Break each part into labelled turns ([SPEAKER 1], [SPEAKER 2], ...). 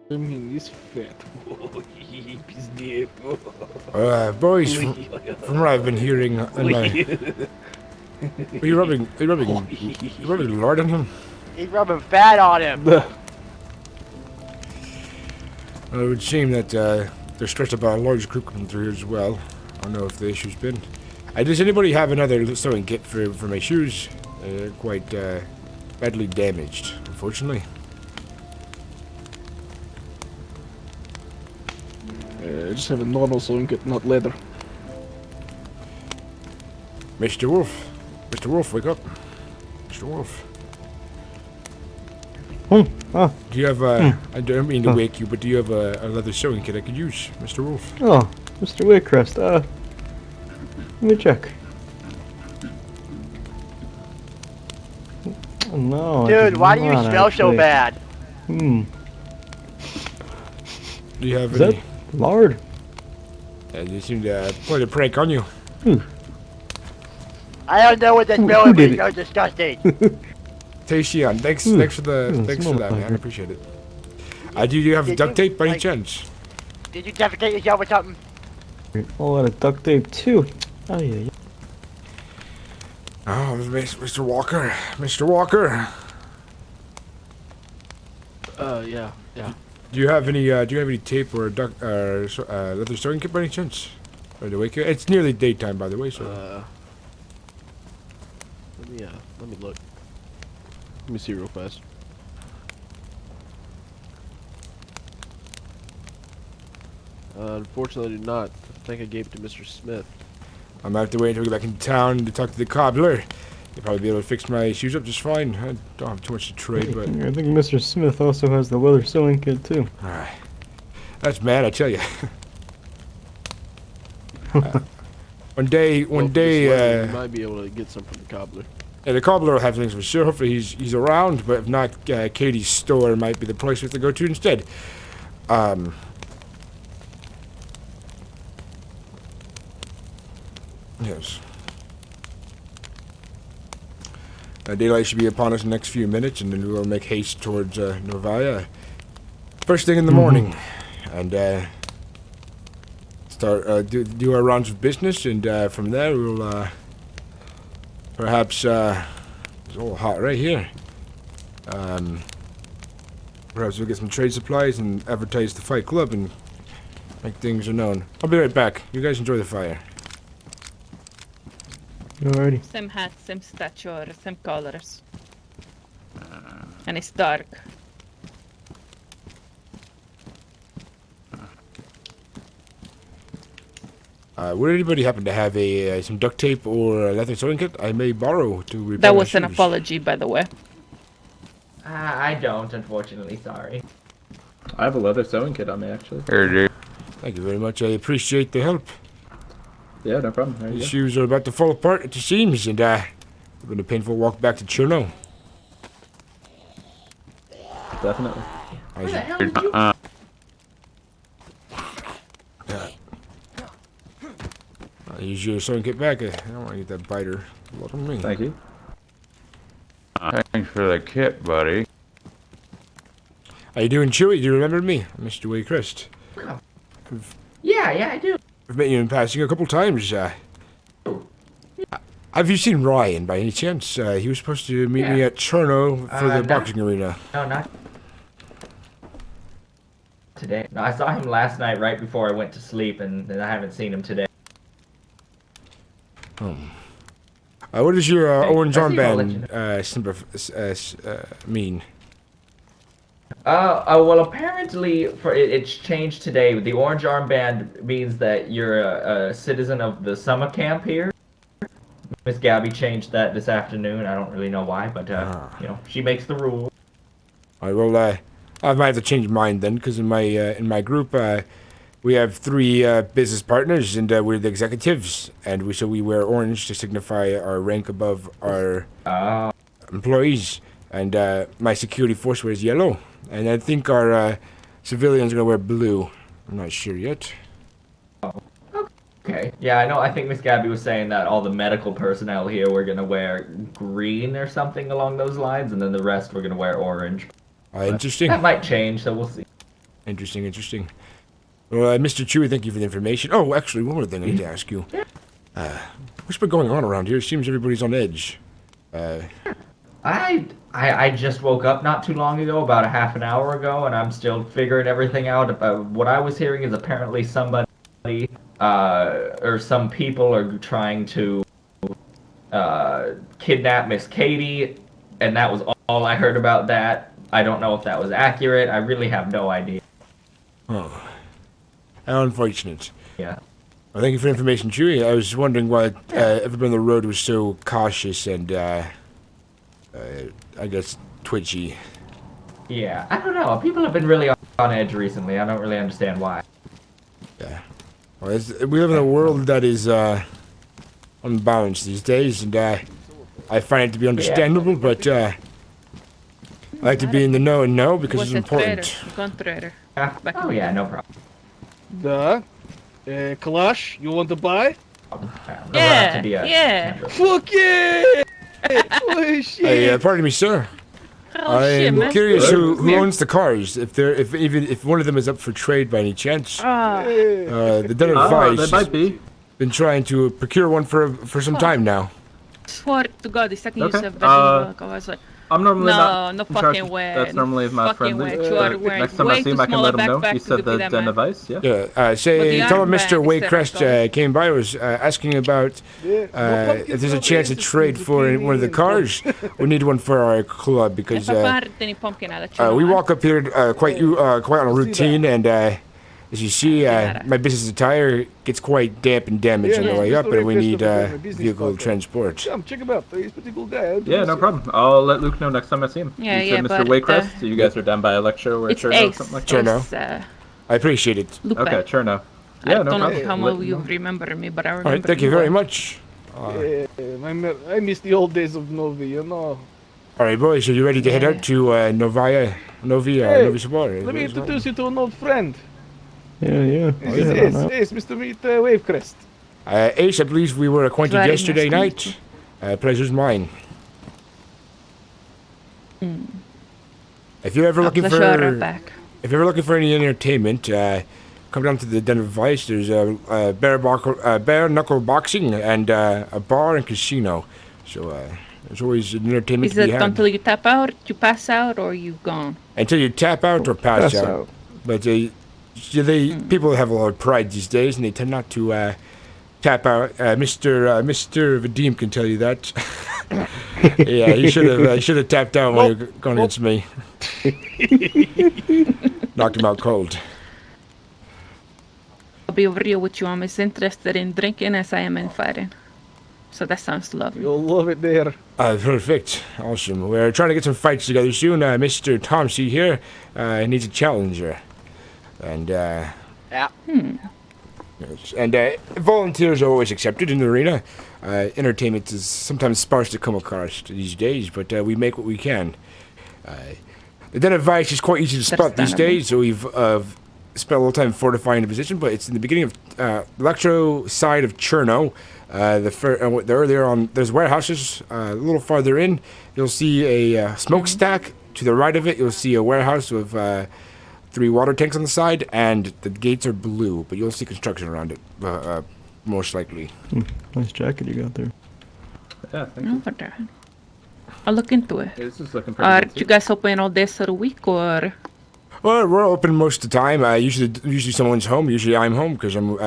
[SPEAKER 1] I mean, he's fat. Пиздец.
[SPEAKER 2] Boys, from what I've been hearing, are you rubbing lard on him?
[SPEAKER 3] He's rubbing fat on him.
[SPEAKER 2] Well, it would seem that they're stressed about a large group coming through here as well. I don't know if the issue's been. Does anybody have another sewing kit for my shoes? They're quite badly damaged, unfortunately.
[SPEAKER 1] Just have a normal sewing kit, not leather.
[SPEAKER 2] Mr. Wolf. Mr. Wolf, wake up. Mr. Wolf.
[SPEAKER 4] Oh,
[SPEAKER 2] Do you have I don't mean to wake you, but do you have a leather sewing kit I could use, Mr. Wolf?
[SPEAKER 4] oh, Mr. Waycrest, let me check. Oh, no, I
[SPEAKER 3] Dude,
[SPEAKER 4] do
[SPEAKER 3] why do you
[SPEAKER 4] not,
[SPEAKER 3] smell so
[SPEAKER 4] actually.
[SPEAKER 3] bad?
[SPEAKER 2] Do you have
[SPEAKER 4] Is
[SPEAKER 2] any?
[SPEAKER 4] that lard?
[SPEAKER 2] They seem to play a prank on you.
[SPEAKER 3] I don't know what that smell
[SPEAKER 4] who
[SPEAKER 3] is, but
[SPEAKER 4] did
[SPEAKER 3] it's so disgusting.
[SPEAKER 2] Tashion, thanks for that, man. I appreciate it. Do you have
[SPEAKER 3] Did
[SPEAKER 2] duct
[SPEAKER 3] you,
[SPEAKER 2] tape by any
[SPEAKER 3] like-
[SPEAKER 2] chance?
[SPEAKER 3] Did you defecate yourself or something?
[SPEAKER 4] Oh, and a duct tape too. Oh yeah.
[SPEAKER 2] Oh, Mr. Walker. Mr. Walker.
[SPEAKER 1] Yeah.
[SPEAKER 2] Do you have any tape or leather sewing kit by any chance? Or the wake you? It's nearly daytime, by the way, so.
[SPEAKER 1] Let me look. Let me see real fast. Unfortunately, I do not. I think I gave it to Mr. Smith.
[SPEAKER 2] I'm gonna have to wait until we get back in town to talk to the cobbler. He'll probably be able to fix my shoes up just fine. I don't have too much to trade, but.
[SPEAKER 4] I think Mr. Smith also has the leather sewing kit too.
[SPEAKER 2] Alright. That's mad, I tell you. One day,
[SPEAKER 1] You might be able to get some from the cobbler.
[SPEAKER 2] yeah, the cobbler will have things for sure. Hopefully he's around, but if not, Katie's store might be the place we have to go to instead. Yes. Daylight should be upon us in the next few minutes, and then we will make haste towards Novaya. First thing in the morning, and start do our rounds of business, and from there we'll perhaps it's all hot right here. Perhaps we'll get some trade supplies and advertise the Fight Club and make things known. I'll be right back. You guys enjoy the fire.
[SPEAKER 4] Alrighty.
[SPEAKER 5] Same hat, same stature, same colors. And it's dark.
[SPEAKER 2] Would anybody happen to have some duct tape or a leather sewing kit I may borrow to repair
[SPEAKER 5] That
[SPEAKER 2] my
[SPEAKER 5] was an
[SPEAKER 2] shoes?
[SPEAKER 5] apology, by the way.
[SPEAKER 6] I don't, unfortunately, sorry.
[SPEAKER 7] I have a leather sewing kit on me, actually.
[SPEAKER 2] Thank you very much. I appreciate the help.
[SPEAKER 7] Yeah, no problem. There you
[SPEAKER 2] These
[SPEAKER 7] go.
[SPEAKER 2] shoes are about to fall apart at the seams, and it's been a painful walk back to Cherno.
[SPEAKER 7] Definitely.
[SPEAKER 6] Where the hell did you...
[SPEAKER 2] I'll use your sewing kit back. I don't want to get that biter. Look at me.
[SPEAKER 7] Thank you.
[SPEAKER 8] Thanks for the kit, buddy.
[SPEAKER 2] How you doing, Chewie? Do you remember me? Mr. Waycrest.
[SPEAKER 6] Yeah, I do.
[SPEAKER 2] I've met you in passing a couple times. Have you seen Ryan by any chance? He was supposed to meet me at Cherno for the
[SPEAKER 6] no.
[SPEAKER 2] boxing arena.
[SPEAKER 6] No, not today. No, I saw him last night right before I went to sleep, and I haven't seen him today.
[SPEAKER 2] What does your
[SPEAKER 6] Hey,
[SPEAKER 2] orange
[SPEAKER 6] I see you'll let
[SPEAKER 2] armband mean?
[SPEAKER 6] Well, apparently it's changed today. The orange armband means that you're a citizen of the summer camp here. Miss Gabby changed that this afternoon. I don't really know why, but you know, she makes the rules.
[SPEAKER 2] Alright, well, I might have to change mine then, because in my group, we have 3 business partners, and we're the executives, and we wear orange to signify our rank above our employees, and my security force wears yellow, and I think our civilians are gonna wear blue. I'm not sure yet.
[SPEAKER 6] Okay. Yeah, I know. I think Miss Gabby was saying that all the medical personnel here were gonna wear green or something along those lines, and then the rest were gonna wear orange.
[SPEAKER 2] Interesting.
[SPEAKER 6] That might change, so we'll see.
[SPEAKER 2] Interesting, interesting. Well, Mr. Chewy, thank you for the information. Oh, actually, one more thing I need to ask you. What's been going on around here? It seems everybody's on edge.
[SPEAKER 6] I just woke up not too long ago, about a half an hour ago, and I'm still figuring everything out. What I was hearing is apparently somebody, or some people are trying to kidnap Miss Katie, and that was all I heard about that. I don't know if that was accurate. I really have no idea.
[SPEAKER 2] Oh. How unfortunate.
[SPEAKER 6] Yeah.
[SPEAKER 2] Well, thank you for the information, Chewy. I was wondering why everybody on the road was so cautious and, I guess, twitchy.
[SPEAKER 6] Yeah, I don't know. People have been really on edge recently. I don't really understand why.
[SPEAKER 2] Yeah. Well, we live in a world that is, unbalanced these days, and, I find it to be understandable, but, I like to be in the know and know because it's important.
[SPEAKER 5] Gun trader.
[SPEAKER 6] Oh yeah, no problem.
[SPEAKER 1] Da. Kalash, you want to buy?
[SPEAKER 5] Yeah.
[SPEAKER 1] Fuck yeah! Holy shit!
[SPEAKER 2] Hey, pardon me, sir.
[SPEAKER 5] Oh shit,
[SPEAKER 2] I'm
[SPEAKER 5] man.
[SPEAKER 2] curious who owns the cars. If one of them is up for trade by any chance. The Den of Vice
[SPEAKER 7] They might be.
[SPEAKER 2] been trying to procure one for some time now.
[SPEAKER 5] Swear to God, the second you
[SPEAKER 7] Okay,
[SPEAKER 5] said I was like,
[SPEAKER 7] I'm normally not
[SPEAKER 5] no
[SPEAKER 7] in charge
[SPEAKER 5] fucking
[SPEAKER 7] of-
[SPEAKER 5] way.
[SPEAKER 7] That's normally my
[SPEAKER 5] fucking
[SPEAKER 7] friendly.
[SPEAKER 5] way. You are wearing
[SPEAKER 7] Next time I
[SPEAKER 5] way
[SPEAKER 7] see him,
[SPEAKER 5] too
[SPEAKER 7] I can
[SPEAKER 5] small
[SPEAKER 7] let
[SPEAKER 5] a
[SPEAKER 7] him know.
[SPEAKER 5] backpack
[SPEAKER 7] You
[SPEAKER 5] to
[SPEAKER 7] said
[SPEAKER 5] be
[SPEAKER 7] the
[SPEAKER 5] that
[SPEAKER 7] Den
[SPEAKER 5] man.
[SPEAKER 7] of Ice, yeah?
[SPEAKER 2] Yeah,
[SPEAKER 5] But
[SPEAKER 2] say,
[SPEAKER 5] the
[SPEAKER 2] tell
[SPEAKER 5] Iron
[SPEAKER 2] him Mr.
[SPEAKER 5] Man is
[SPEAKER 2] Waycrest came by, was asking about if there's a chance to trade for one of the cars. We need one for our club because
[SPEAKER 5] Any pumpkin, I'll let you know,
[SPEAKER 2] we
[SPEAKER 5] man.
[SPEAKER 2] walk up here quite on a routine, and as you see, my business attire gets quite damp and damaged on the way up, and we need vehicle transport.
[SPEAKER 1] Come, check him out. He's a pretty cool guy.
[SPEAKER 7] Yeah, no problem. I'll let Luke know next time I see him.
[SPEAKER 5] Yeah,
[SPEAKER 7] you
[SPEAKER 5] yeah,
[SPEAKER 7] said Mr.
[SPEAKER 5] but,
[SPEAKER 7] Waycrest, so you guys are down by Electro or
[SPEAKER 5] It's
[SPEAKER 7] Cherno or
[SPEAKER 5] Ace.
[SPEAKER 7] something like that?
[SPEAKER 2] Cherno.
[SPEAKER 5] It's,
[SPEAKER 2] I appreciate it.
[SPEAKER 5] Lupe.
[SPEAKER 7] Okay, Cherno.
[SPEAKER 5] I
[SPEAKER 7] Yeah, no
[SPEAKER 5] don't know
[SPEAKER 7] problem.
[SPEAKER 5] how well you remember me, but I remember
[SPEAKER 2] All right, thank you very much.
[SPEAKER 1] I miss the old days of Novi, you know.
[SPEAKER 2] All right, boys, are you ready to head out to Novi Sabor?
[SPEAKER 1] Let me introduce you to an old friend.
[SPEAKER 4] Yeah.
[SPEAKER 1] This is Ace, Mr. Meet Wavecrest.
[SPEAKER 2] Ace, I believe we were acquainted
[SPEAKER 5] Very
[SPEAKER 2] yesterday
[SPEAKER 5] nice to
[SPEAKER 2] night. Pleasure's mine. If you're ever looking for any entertainment, come down to the Den of Vice. There's bare knuckle boxing and a bar and casino. So there's always an entertainment
[SPEAKER 5] Is
[SPEAKER 2] to be
[SPEAKER 5] it
[SPEAKER 2] had.
[SPEAKER 5] until you tap out, you pass out, or you gone?
[SPEAKER 2] Until you tap out or pass out. But people have a lot of pride these days, and they tend not to tap out. Mr. Vadim can tell you that. Yeah, he should have tapped out when he was going against me. Knocked him out cold.
[SPEAKER 5] I'll be real with you. I'm as interested in drinking as I am in fighting. So that sounds lovely.
[SPEAKER 1] You'll love it there.
[SPEAKER 2] Perfect. Awesome. We're trying to get some fights together soon. Mr. Tom C. here needs a challenger. And,
[SPEAKER 3] Yeah.
[SPEAKER 2] yes. And volunteers are always accepted in the arena. Entertainment is sometimes sparse to come across these days, but we make what we can. The Den of Vice is quite easy to spot these days, so we've spent a little time fortifying the position, but it's in the beginning of Electro side of Cherno. Earlier on, there's warehouses. A little farther in, you'll see a smokestack. To the right of it, you'll see a warehouse with 3 water tanks on the side, and the gates are blue, but you'll see construction around it, most likely.
[SPEAKER 4] Nice jacket you got there.
[SPEAKER 7] Yeah, thank you.
[SPEAKER 5] I'll look into it.
[SPEAKER 7] Yeah, this is looking pretty
[SPEAKER 5] Are
[SPEAKER 7] good,
[SPEAKER 5] you
[SPEAKER 7] too.
[SPEAKER 5] guys open all days of the week, or?
[SPEAKER 2] Well, we're open most of the time. Usually someone's home. Usually I'm home because I'm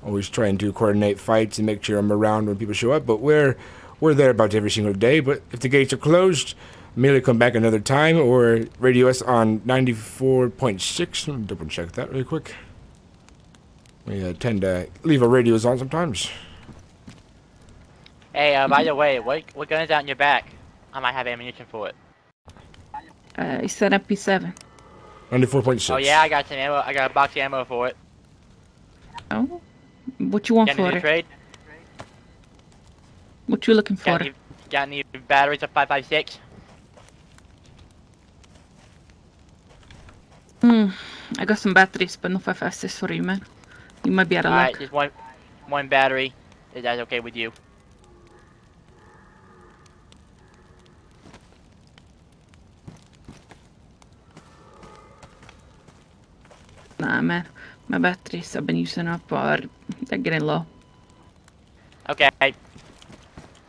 [SPEAKER 2] always trying to coordinate fights and make sure I'm around when people show up. But we're there about every single day. But if the gates are closed, immediately come back another time or radio us on 94.6. Let me double check that really quick. We tend to leave our radios on sometimes.
[SPEAKER 3] Hey, by the way, what gun is out in your back? I might have ammunition for it.
[SPEAKER 5] It's an MP7.
[SPEAKER 2] 94.6.
[SPEAKER 3] Oh yeah, I got some ammo. I got a box of ammo for it.
[SPEAKER 5] Oh? What you want
[SPEAKER 3] Got
[SPEAKER 5] for
[SPEAKER 3] any
[SPEAKER 5] it?
[SPEAKER 3] trade?
[SPEAKER 5] What you looking for?
[SPEAKER 3] Got any batteries of 5.56?
[SPEAKER 5] I got some batteries, but no 5.56 for you, man. You might be out of
[SPEAKER 3] Alright,
[SPEAKER 5] luck.
[SPEAKER 3] just one battery. Is that okay with you?
[SPEAKER 5] man. My batteries have been using up, or they're getting low.
[SPEAKER 3] Okay.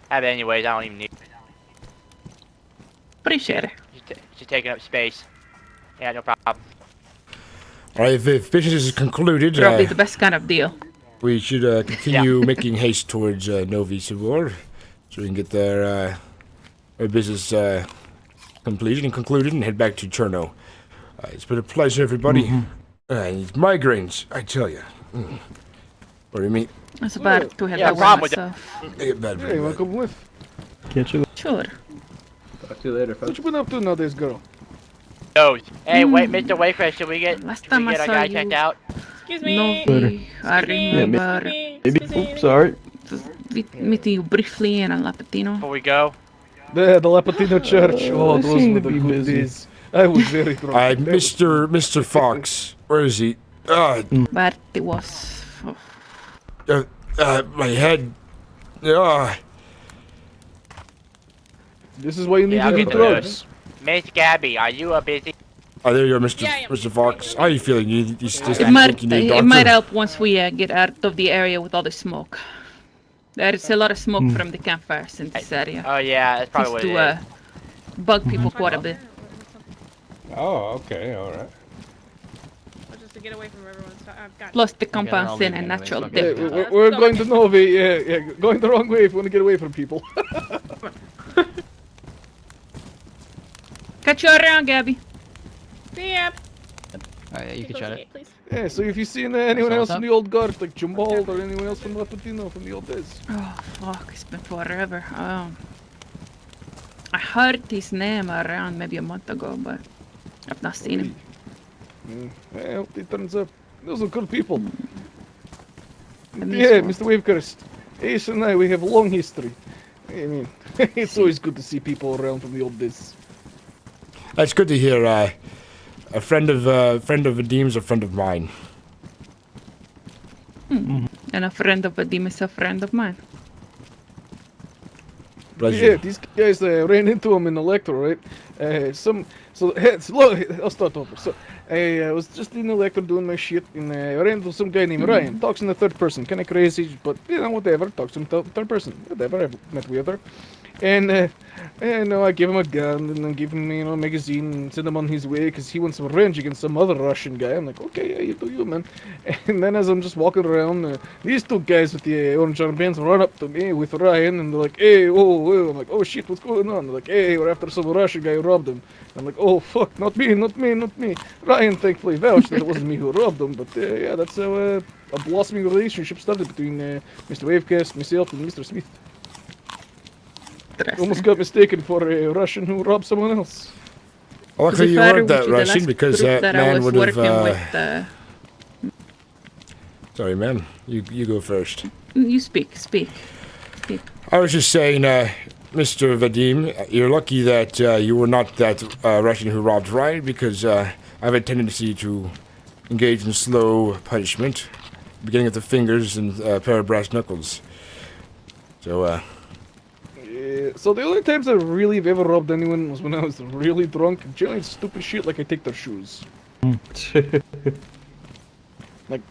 [SPEAKER 3] Have it anyways. I don't even need.
[SPEAKER 5] Appreciate it.
[SPEAKER 3] She's taking up space. Yeah, no problem.
[SPEAKER 2] All right, if business is concluded,
[SPEAKER 5] Probably the best kind of deal.
[SPEAKER 2] we should continue making haste towards Novi Sabor, so we can get our business completed and concluded and head back to Cherno. It's been a pleasure, everybody. It's migraines, I tell you. What do you mean?
[SPEAKER 5] It's about to head
[SPEAKER 3] Yeah,
[SPEAKER 5] back
[SPEAKER 3] problem
[SPEAKER 5] with
[SPEAKER 3] with
[SPEAKER 5] myself.
[SPEAKER 2] I get bad
[SPEAKER 1] Hey,
[SPEAKER 2] brain.
[SPEAKER 1] welcome with.
[SPEAKER 4] Catch you.
[SPEAKER 5] Sure.
[SPEAKER 7] Talk to you later,
[SPEAKER 1] What
[SPEAKER 7] folks.
[SPEAKER 1] you been up to nowadays, girl?
[SPEAKER 3] Those. Hey, wait, Mr. Waycrest, should we get
[SPEAKER 5] Last
[SPEAKER 3] should
[SPEAKER 5] time
[SPEAKER 3] we
[SPEAKER 5] I
[SPEAKER 3] get our
[SPEAKER 5] saw
[SPEAKER 3] guy
[SPEAKER 5] you-
[SPEAKER 3] checked out?
[SPEAKER 8] Excuse
[SPEAKER 5] No,
[SPEAKER 8] me.
[SPEAKER 5] I remember
[SPEAKER 4] Maybe. Oops, sorry.
[SPEAKER 5] meeting you briefly in a Lapatino.
[SPEAKER 3] Before we go?
[SPEAKER 1] The Lapatino Church. Oh,
[SPEAKER 4] I
[SPEAKER 1] those
[SPEAKER 4] seem
[SPEAKER 1] were
[SPEAKER 4] to
[SPEAKER 1] the
[SPEAKER 4] be
[SPEAKER 1] good
[SPEAKER 4] busy.
[SPEAKER 1] days. I was very drunk.
[SPEAKER 2] Mr. Fox, where is he?
[SPEAKER 5] But it was. Oh,
[SPEAKER 2] My head.
[SPEAKER 1] This is why you need
[SPEAKER 3] Yeah, I'll
[SPEAKER 1] to do
[SPEAKER 3] get to it.
[SPEAKER 1] drugs.
[SPEAKER 3] Miss Gabby, are you busy?
[SPEAKER 2] Oh, there you are, Mr.
[SPEAKER 8] Yeah, yeah.
[SPEAKER 2] Mr. Fox. How are you feeling? You still
[SPEAKER 5] it
[SPEAKER 2] think
[SPEAKER 5] might
[SPEAKER 2] you need a
[SPEAKER 5] it might
[SPEAKER 2] doctor?
[SPEAKER 5] help once we get out of the area with all the smoke. There is a lot of smoke from the campfires in this area.
[SPEAKER 3] Oh yeah, that's probably
[SPEAKER 5] Seems
[SPEAKER 3] what it is.
[SPEAKER 5] to bug people quite a bit.
[SPEAKER 9] Oh, okay, alright.
[SPEAKER 8] Just to get away from everyone. So I've got.
[SPEAKER 5] Plus the
[SPEAKER 9] they're
[SPEAKER 5] compound's
[SPEAKER 9] all
[SPEAKER 5] in
[SPEAKER 9] leaving
[SPEAKER 5] and
[SPEAKER 9] anyway,
[SPEAKER 5] natural
[SPEAKER 9] so
[SPEAKER 1] Yeah,
[SPEAKER 5] dip.
[SPEAKER 1] we're going to Novi. Yeah, going the wrong way if we want to get away from people.
[SPEAKER 5] Catch you around, Gabby.
[SPEAKER 8] See ya.
[SPEAKER 9] Alright, you can shut it.
[SPEAKER 8] Please.
[SPEAKER 1] Yeah, so if you see anyone
[SPEAKER 9] So
[SPEAKER 1] else
[SPEAKER 9] what's
[SPEAKER 1] from the old guard, like Jumbald or anyone else from Lapatino from the old days.
[SPEAKER 5] Oh fuck, it's been forever. I heard his name around maybe a month ago, but I've not seen him.
[SPEAKER 1] Yeah, I hope he turns up. Those are good people.
[SPEAKER 5] I miss
[SPEAKER 1] Yeah,
[SPEAKER 5] one.
[SPEAKER 1] Mr. Wavecrest. Ace and I, we have a long history. I mean, it's always good to see people around from the old days.
[SPEAKER 2] That's good to hear. A friend of Vadim's a friend of mine.
[SPEAKER 5] And a friend of Vadim is a friend of mine.
[SPEAKER 2] Pleasure.
[SPEAKER 1] Yeah, these guys ran into him in Electro, right? I'll start over. So, I was just in Electro doing my shit, and I ran into some guy named Ryan. Talks in the third person, kind of crazy, but whatever. Talks in the third person, whatever. I've met weirder. And I give him a gun, and then give him a magazine, and send him on his way because he wants some revenge against some other Russian guy. I'm like, okay, yeah, you do you, man. And then as I'm just walking around, these two guys with the orange armbands run up to me with Ryan, and they're like, hey, oh. I'm like, oh shit, what's going on? They're like, hey, we're after some Russian guy who robbed him. I'm like, oh fuck, not me. Ryan thankfully vouched that it wasn't me who robbed him, but yeah, that's how a blossoming relationship started between Mr. Wavecast, myself, and Mr. Smith. Almost got mistaken for a Russian who robbed someone else.
[SPEAKER 2] Luckily you weren't that Russian because that man would have. Sorry, man. You go first.
[SPEAKER 5] You speak.
[SPEAKER 2] I was just saying, Mr. Vadim, you're lucky that you were not that Russian who robbed Ryan because I have a tendency to engage in slow punishment, beginning at the fingers and a pair of brass knuckles. So,
[SPEAKER 1] So the only times I really have ever robbed anyone was when I was really drunk. Generally it's stupid shit like I take their shoes. Like,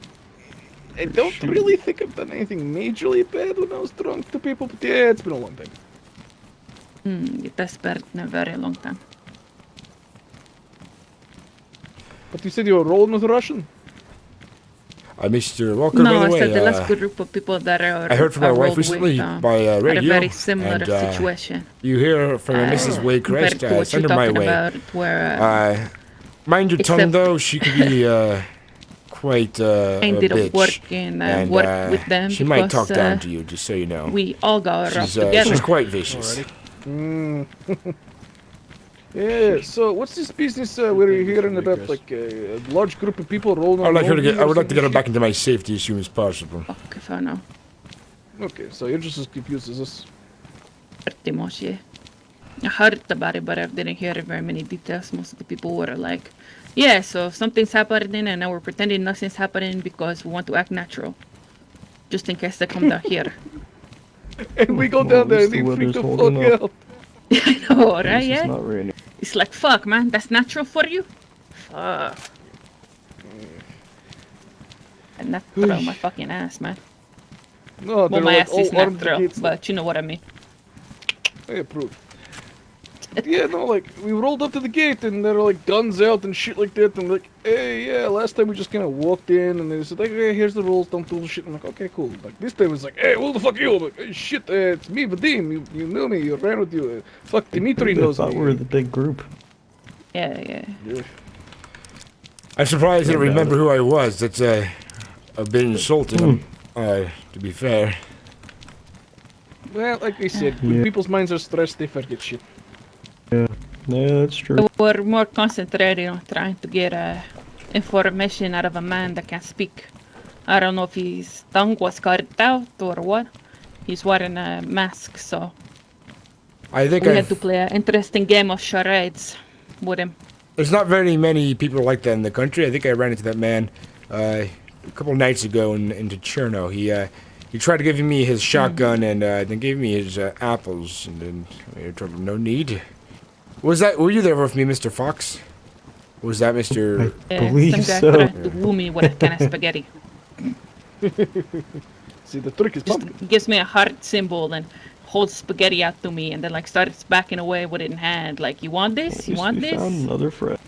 [SPEAKER 1] I don't really think I've done anything majorly bad when I was drunk to people, but yeah, it's been a long time.
[SPEAKER 5] It has been a very long time.
[SPEAKER 1] But you said you were rolling with a Russian?
[SPEAKER 2] Mr. Walker,
[SPEAKER 5] No,
[SPEAKER 2] by
[SPEAKER 5] I
[SPEAKER 2] the way,
[SPEAKER 5] said the last group of people that are.
[SPEAKER 2] I heard from my
[SPEAKER 5] I
[SPEAKER 2] wife
[SPEAKER 5] rolled
[SPEAKER 2] recently
[SPEAKER 5] with,
[SPEAKER 2] by
[SPEAKER 5] had a
[SPEAKER 2] radio,
[SPEAKER 5] very similar
[SPEAKER 2] and
[SPEAKER 5] situation.
[SPEAKER 2] you hear from Mrs.
[SPEAKER 5] Compared
[SPEAKER 2] Waycrest,
[SPEAKER 5] to what
[SPEAKER 2] send
[SPEAKER 5] you're
[SPEAKER 2] her my
[SPEAKER 5] talking
[SPEAKER 2] way.
[SPEAKER 5] about, where
[SPEAKER 2] Mind your tongue,
[SPEAKER 5] except-
[SPEAKER 2] though. She could be quite
[SPEAKER 5] I
[SPEAKER 2] a
[SPEAKER 5] ended up
[SPEAKER 2] bitch.
[SPEAKER 5] working
[SPEAKER 2] And
[SPEAKER 5] work with them
[SPEAKER 2] she might
[SPEAKER 5] because
[SPEAKER 2] talk down to you, just so you know.
[SPEAKER 5] we all got robbed
[SPEAKER 2] She's
[SPEAKER 5] together.
[SPEAKER 2] quite vicious.
[SPEAKER 1] Yeah, so what's this business we're hearing about, like a large group of people rolling
[SPEAKER 2] I
[SPEAKER 1] on
[SPEAKER 2] would like her to
[SPEAKER 1] Novi
[SPEAKER 2] get. I
[SPEAKER 1] or
[SPEAKER 2] would like to
[SPEAKER 1] some
[SPEAKER 2] get her
[SPEAKER 1] shit?
[SPEAKER 2] back into my safety as soon as possible.
[SPEAKER 5] Fuck if I know.
[SPEAKER 1] Okay, so you're just as confused as us.
[SPEAKER 5] Pretty much, yeah. I heard about it, but I didn't hear very many details. Most of the people were like, yeah, so something's happening and now we're pretending nothing's happening because we want to act natural. Just in case they come down here.
[SPEAKER 1] And we go
[SPEAKER 4] Well,
[SPEAKER 1] down
[SPEAKER 4] at
[SPEAKER 1] there
[SPEAKER 4] least
[SPEAKER 1] and
[SPEAKER 4] the
[SPEAKER 1] they freak
[SPEAKER 4] weather's
[SPEAKER 1] the
[SPEAKER 4] holding
[SPEAKER 1] fuck
[SPEAKER 4] up.
[SPEAKER 1] out.
[SPEAKER 5] I know,
[SPEAKER 4] At
[SPEAKER 5] right?
[SPEAKER 4] least
[SPEAKER 5] Yeah?
[SPEAKER 4] It's not raining.
[SPEAKER 5] It's like, fuck, man, that's natural for you? Fuck. Not throw my fucking ass, man.
[SPEAKER 1] No,
[SPEAKER 5] Well,
[SPEAKER 1] they're
[SPEAKER 5] my
[SPEAKER 1] like
[SPEAKER 5] ass
[SPEAKER 1] all
[SPEAKER 5] is not
[SPEAKER 1] armed
[SPEAKER 5] throw,
[SPEAKER 1] kids.
[SPEAKER 5] but you know what I mean.
[SPEAKER 1] I approve. Yeah, no, like, we rolled up to the gate and there were like guns out and shit like that. And like, hey, yeah, last time we just kind of walked in and they said, like, hey, here's the rules, don't do the shit. I'm like, okay, cool. Like, this time it's like, hey, who the fuck are you? I'm like, hey, shit, it's me, Vadim. You know me, you ran with you. Fuck, Dimitri knows me.
[SPEAKER 4] I thought we were the big group.
[SPEAKER 5] Yeah.
[SPEAKER 1] Yeah.
[SPEAKER 2] I'm surprised I don't remember who I was. That's a bit insulting. To be fair.
[SPEAKER 1] Well, like I said, when people's minds are stressed, they forget shit.
[SPEAKER 4] Yeah, that's true.
[SPEAKER 5] We're more concentrated on trying to get information out of a man that can speak. I don't know if his tongue was cut out or what. He's wearing a mask, so
[SPEAKER 2] I think
[SPEAKER 5] we had to play an interesting game of charades with him.
[SPEAKER 2] There's not very many people like that in the country. I think I ran into that man a couple nights ago into Cherno. He tried to give me his shotgun and then gave me his apples, and then I told him no need. Were you there with me, Mr. Fox? Was that Mr.
[SPEAKER 4] Believe
[SPEAKER 5] some guy
[SPEAKER 4] so.
[SPEAKER 5] tried to woo me with a can of spaghetti.
[SPEAKER 1] See, the trick is
[SPEAKER 5] Just
[SPEAKER 1] pumpkin.
[SPEAKER 5] gives me a heart symbol and holds spaghetti out to me and then like starts backing away with it in hand. Like, you want this? You want
[SPEAKER 4] We found
[SPEAKER 5] this?
[SPEAKER 4] another friend.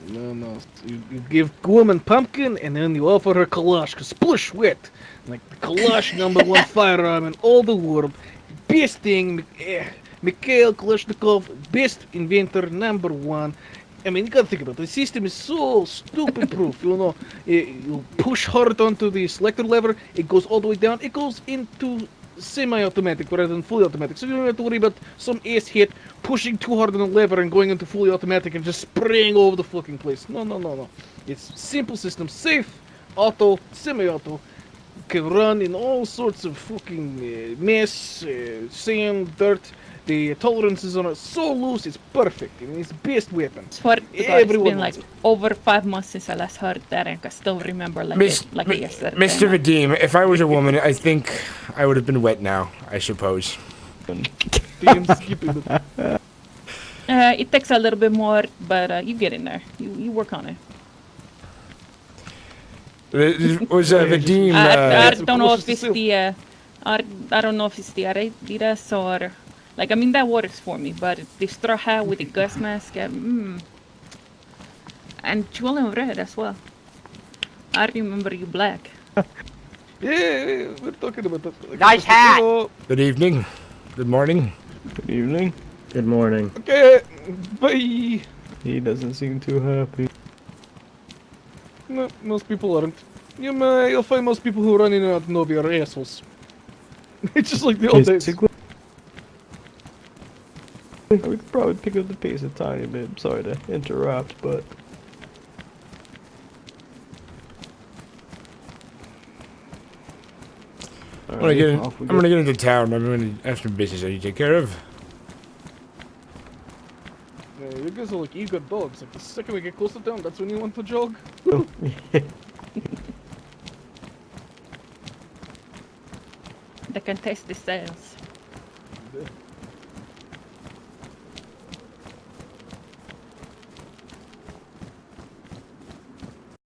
[SPEAKER 1] No. You give woman pumpkin and then you offer her Kalashka. Splush wet. Like the Kalash #1 firearm in all the world. Best thing. Mikhail Kalashnikov, best inventor #1. I mean, you gotta think about it. The system is so stupid proof. You know, you push hard onto the selector lever, it goes all the way down. It goes into semi-automatic rather than fully automatic. So you don't have to worry about some ass hit pushing too hard on the lever and going into fully automatic and just spraying all over the fucking place. No. It's simple system, safe, auto, semi-auto. Can run in all sorts of fucking mess, sand, dirt. The tolerances on it so loose, it's perfect. I mean, it's best weapon.
[SPEAKER 5] Swear to God, it's
[SPEAKER 1] Everyone
[SPEAKER 5] been like
[SPEAKER 1] wants it.
[SPEAKER 5] over 5 months since I last heard that and I still remember like yesterday.
[SPEAKER 2] Mr. Vadim, if I was a woman, I think I would have been wet now, I suppose.
[SPEAKER 1] Damn skipping it.
[SPEAKER 5] It takes a little bit more, but you get in there. You work on it.
[SPEAKER 2] Was Vadim...
[SPEAKER 5] I don't know
[SPEAKER 1] cautious
[SPEAKER 5] if it's
[SPEAKER 1] to
[SPEAKER 5] the I don't know if it's the Adidas or like, I mean, that works for me, but the straw hat with the gas mask, and you only red as well. I remember you black.
[SPEAKER 1] Yeah, we're talking about that. Like,
[SPEAKER 3] Nice hat!
[SPEAKER 1] hello.
[SPEAKER 2] Good evening. Good morning.
[SPEAKER 4] Good evening. Good morning.
[SPEAKER 1] Okay, bye.
[SPEAKER 4] He doesn't seem too happy.
[SPEAKER 1] No, most people aren't. You'll find most people who run in and out of Novi are assholes. It's just like the old days.
[SPEAKER 4] Basically, we could probably pick up the pace a tiny bit. I'm sorry to interrupt, but
[SPEAKER 2] I'm gonna get into town. I'm gonna have some business I need to take care of.
[SPEAKER 1] Yeah, you guys are like eager dogs. Like the second we get close to town, that's when you want to jog.
[SPEAKER 5] They can taste the sales.
[SPEAKER 1] Yeah.